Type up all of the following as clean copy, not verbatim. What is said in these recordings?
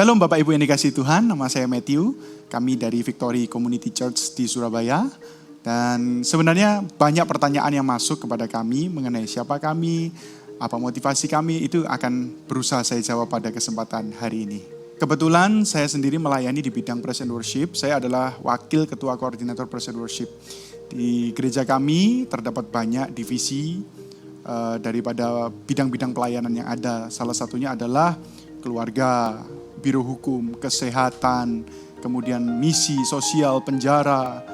Shalom Bapak Ibu yang dikasihi Tuhan, nama saya Matthew. Kami dari Victory Community Church di Surabaya. Dan sebenarnya banyak pertanyaan yang masuk kepada kami mengenai siapa kami, apa motivasi kami, itu akan berusaha saya jawab pada kesempatan hari ini. Kebetulan saya sendiri melayani di bidang Praise and Worship. Saya adalah wakil ketua koordinator Praise and Worship. Di gereja kami terdapat banyak divisi daripada bidang-bidang pelayanan yang ada. Salah satunya adalah keluarga, biro hukum, kesehatan, kemudian misi sosial, penjara,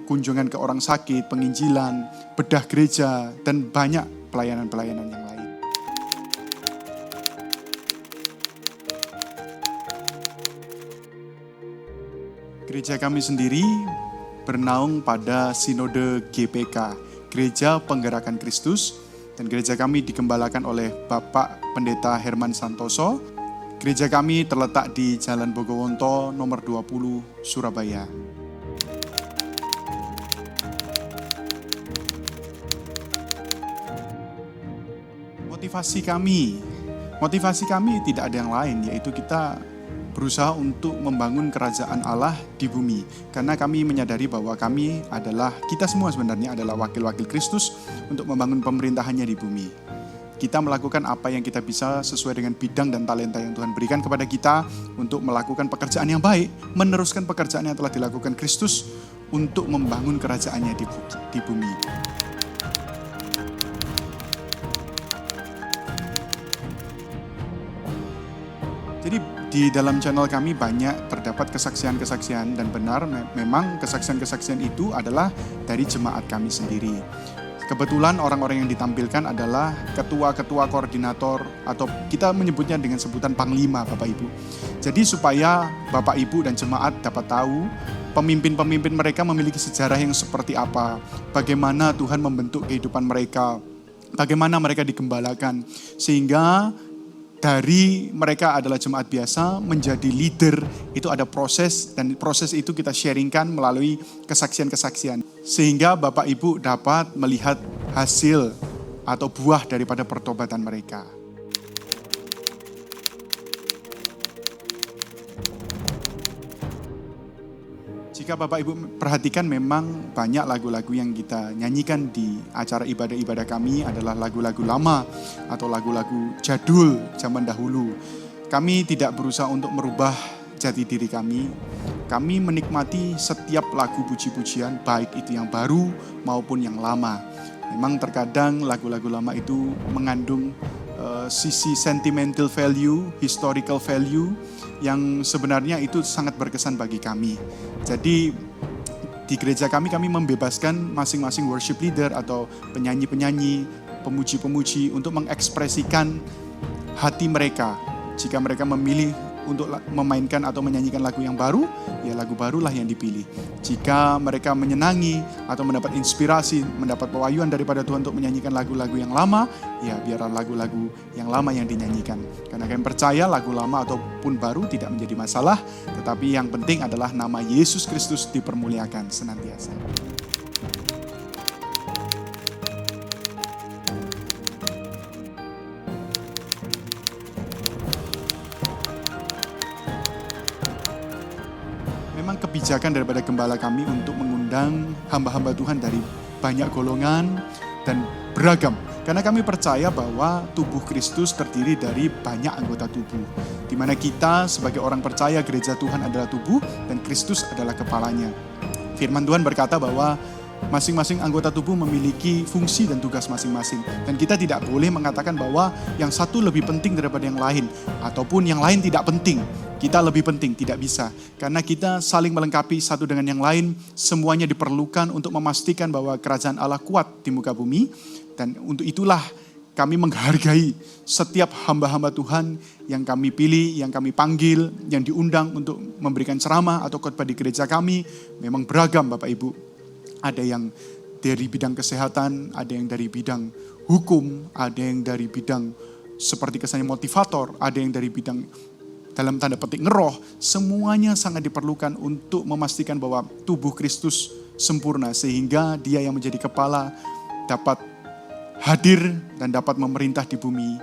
kunjungan ke orang sakit, penginjilan, bedah gereja, dan banyak pelayanan-pelayanan yang lain. Gereja kami sendiri bernaung pada Sinode GPK, Gereja Penggerakan Kristus, dan gereja kami digembalakan oleh Bapak Pendeta Herman Santoso. Gereja kami terletak di Jalan Bogowonto nomor 20 Surabaya. Motivasi kami tidak ada yang lain, yaitu kita berusaha untuk membangun kerajaan Allah di bumi. Karena kami menyadari bahwa kita semua sebenarnya adalah wakil-wakil Kristus untuk membangun pemerintahannya di bumi. Kita melakukan apa yang kita bisa sesuai dengan bidang dan talenta yang Tuhan berikan kepada kita untuk melakukan pekerjaan yang baik, meneruskan pekerjaan yang telah dilakukan Kristus untuk membangun kerajaannya di bumi. Jadi di dalam channel kami terdapat kesaksian-kesaksian, dan benar memang kesaksian-kesaksian itu adalah dari jemaat kami sendiri. Kebetulan orang-orang yang ditampilkan adalah ketua-ketua koordinator, atau kita menyebutnya dengan sebutan Panglima Bapak Ibu. Jadi supaya Bapak Ibu dan jemaat dapat tahu pemimpin-pemimpin mereka memiliki sejarah yang seperti apa, bagaimana Tuhan membentuk kehidupan mereka, bagaimana mereka digembalakan, sehingga dari mereka adalah jemaat biasa menjadi leader, itu ada proses, dan proses itu kita sharingkan melalui kesaksian-kesaksian. Sehingga Bapak Ibu dapat melihat hasil atau buah daripada pertobatan mereka. Jika Bapak Ibu perhatikan, memang banyak lagu-lagu yang kita nyanyikan di acara ibadah-ibadah kami adalah lagu-lagu lama atau lagu-lagu jadul zaman dahulu. Kami tidak berusaha untuk merubah jati diri kami. Kami menikmati setiap lagu puji-pujian, baik itu yang baru maupun yang lama. Memang terkadang lagu-lagu lama itu mengandung sisi sentimental value, historical value, yang sebenarnya itu sangat berkesan bagi kami. Jadi di gereja kami membebaskan masing-masing worship leader atau penyanyi-penyanyi, pemuji-pemuji untuk mengekspresikan hati mereka. Jika mereka memilih untuk memainkan atau menyanyikan lagu yang baru, ya lagu barulah yang dipilih. Jika mereka menyenangi atau mendapat inspirasi, mendapat pewahyuan daripada Tuhan untuk menyanyikan lagu-lagu yang lama, ya biarlah lagu-lagu yang lama yang dinyanyikan. Karena kami percaya lagu lama ataupun baru tidak menjadi masalah, tetapi yang penting adalah nama Yesus Kristus dipermuliakan senantiasa. Memang kebijakan daripada gembala kami untuk mengundang hamba-hamba Tuhan dari banyak golongan dan beragam. Karena kami percaya bahwa tubuh Kristus terdiri dari banyak anggota tubuh. Di mana kita sebagai orang percaya gereja Tuhan adalah tubuh dan Kristus adalah kepalanya. Firman Tuhan berkata bahwa masing-masing anggota tubuh memiliki fungsi dan tugas masing-masing. Dan kita tidak boleh mengatakan bahwa yang satu lebih penting daripada yang lain, ataupun yang lain tidak penting, kita lebih penting, tidak bisa. Karena kita saling melengkapi satu dengan yang lain, semuanya diperlukan untuk memastikan bahwa kerajaan Allah kuat di muka bumi. Dan untuk itulah kami menghargai setiap hamba-hamba Tuhan yang kami pilih, yang kami panggil, yang diundang untuk memberikan ceramah atau khotbah di gereja kami. Memang beragam Bapak Ibu. Ada yang dari bidang kesehatan, ada yang dari bidang hukum, ada yang dari bidang seperti kesannya motivator, ada yang dari bidang dalam tanda petik ngeroh. Semuanya sangat diperlukan untuk memastikan bahwa tubuh Kristus sempurna, sehingga Dia yang menjadi kepala dapat hadir dan dapat memerintah di bumi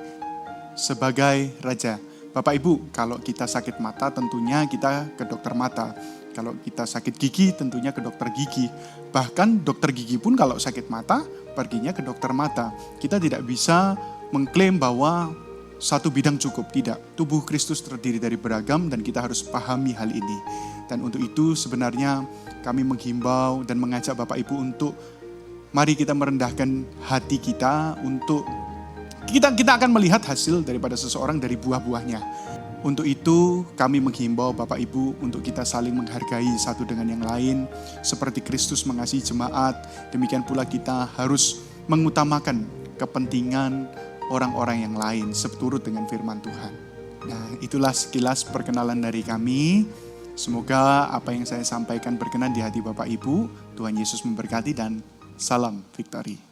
sebagai Raja. Bapak Ibu, kalau kita sakit mata tentunya kita ke dokter mata. Kalau kita sakit gigi tentunya ke dokter gigi. Bahkan dokter gigi pun kalau sakit mata perginya ke dokter mata. Kita tidak bisa mengklaim bahwa satu bidang cukup, tidak. Tubuh Kristus terdiri dari beragam dan kita harus pahami hal ini. Dan untuk itu sebenarnya kami menghimbau dan mengajak Bapak Ibu untuk mari kita merendahkan hati kita untuk kita akan melihat hasil daripada seseorang dari buah-buahnya. Untuk itu kami menghimbau Bapak Ibu untuk kita saling menghargai satu dengan yang lain. Seperti Kristus mengasihi jemaat, demikian pula kita harus mengutamakan kepentingan orang-orang yang lain seturut dengan firman Tuhan. Nah, itulah sekilas perkenalan dari kami. Semoga apa yang saya sampaikan berkenan di hati Bapak Ibu. Tuhan Yesus memberkati dan salam victory.